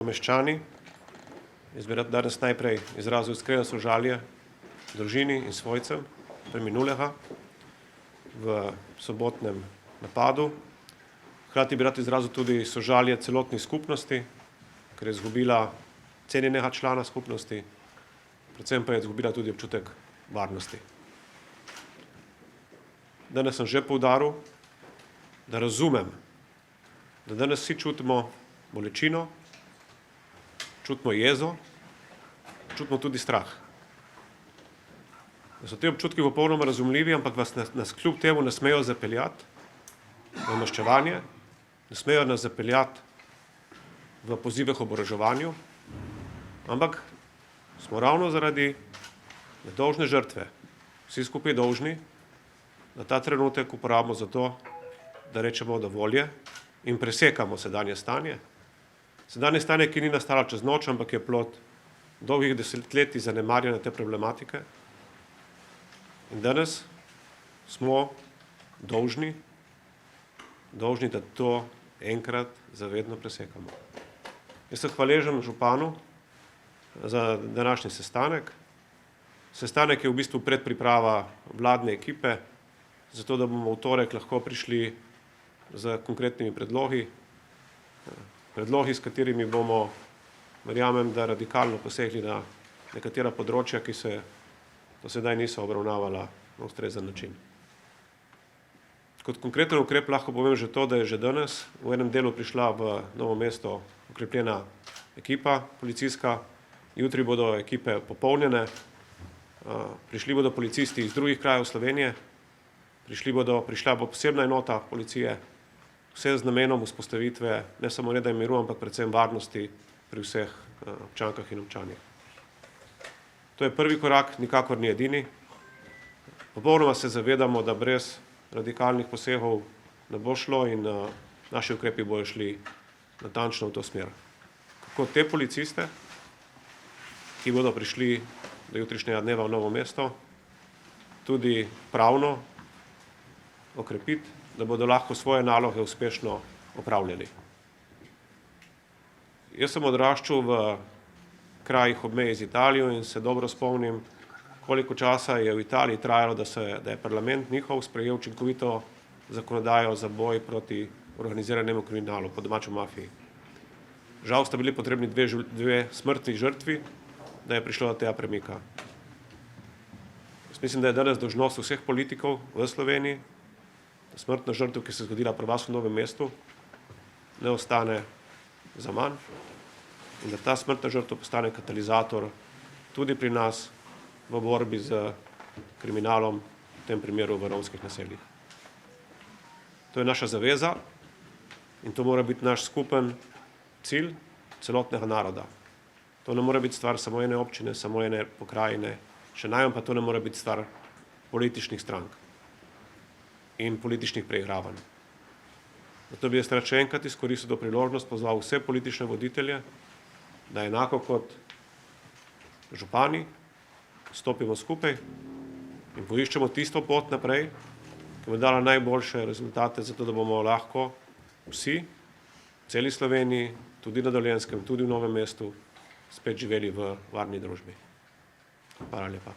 Meščani, jaz bi rad danes najprej izrazil iskreno sožalje družini in svojcem preminulega v sobotnem napadu. Hkrati bi rad izrazil tudi sožalje celotni skupnosti, ker je izgubila cenjenega člana skupnosti, predvsem pa je izgubila tudi občutek varnosti. Danes sem že poudaril, da razumem, da danes vsi čutimo bolečino, čutimo jezo, čutimo tudi strah. Da so ti občutki popolnoma razumljivi, ampak nas kljub temu ne smejo zapeljati v maščevanje, ne smejo nas zapeljati v pozive k oboroževanju, ampak smo ravno zaradi nedolžne žrtve vsi skupaj dolžni, da ta trenutek uporabimo za to, da rečemo dovolj je in presekamo sedanje stanje. Sedanje stanje, ki ni nastalo čez noč, ampak je plod dolgih desetletij zanemarjanja te problematike. In danes smo dolžni, da to enkrat zavedno presekamo. Jaz sem hvaležen županu za današnji sestanek. Sestanek je v bistvu predpriprava vladne ekipe, zato da bomo v torek lahko prišli z konkretnimi predlogi, s katerimi bomo, verjamem, da radikalno posegli na nekatera področja, ki se do sedaj niso obravnavala na ustrezen način. Kot konkreten ukrep lahko povem že to, da je že danes v enem delu prišla v Novo mesto okrepljena ekipa policijska, jutri bodo ekipe popolnjene, prišli bodo policisti iz drugih krajev Slovenije, prišla bo posebna enota policije, vse z namenom vzpostavitve ne samo reda in miru, ampak predvsem varnosti pri vseh občankah in občanih. To je prvi korak, nikakor ni edini. Popolnoma se zavedamo, da brez radikalnih posegov ne bo šlo in naši ukrepi bodo šli natančno v to smer. Kako te policiste, ki bodo prišli do jutrišnjega dneva v Novo mesto, tudi pravno okrepiti, da bodo lahko svoje naloge uspešno opravljali. Jaz sem odraščal v krajih ob meji z Italijo in se dobro spomnim, koliko časa je v Italiji trajalo, da je parlament njihov sprejel učinkovito zakonodajo za boj proti organiziranemu kriminalu, po domačo mafiji. Žal sta bili potrebni dve smrtni žrtvi, da je prišlo do tega premika. Jaz mislim, da je danes dolžnost vseh politikov v Sloveniji, da smrtna žrtev, ki se je zgodila pri vas v Novem mestu, ne ostane za manj in da ta smrtna žrtev postane katalizator tudi pri nas v borbi z kriminalom, v tem primeru v romskih naseljih. To je naša zaveza in to mora biti naš skupen cilj celotnega naroda. To ne more biti stvar samo ene občine, samo ene pokrajine, še najmanj pa to ne more biti stvar političnih strank in političnih preigravanj. Zato bi jaz rad še enkrat izkoristil to priložnost, pozval vse politične voditelje, da enako kot župani stopimo skupaj in poiščemo tisto pot naprej, ki bo dala najboljše rezultate, zato da bomo lahko vsi, v celi Sloveniji, tudi na Dolenjskem, tudi v Novem mestu, spet živeli v varni družbi. Hvala lepa.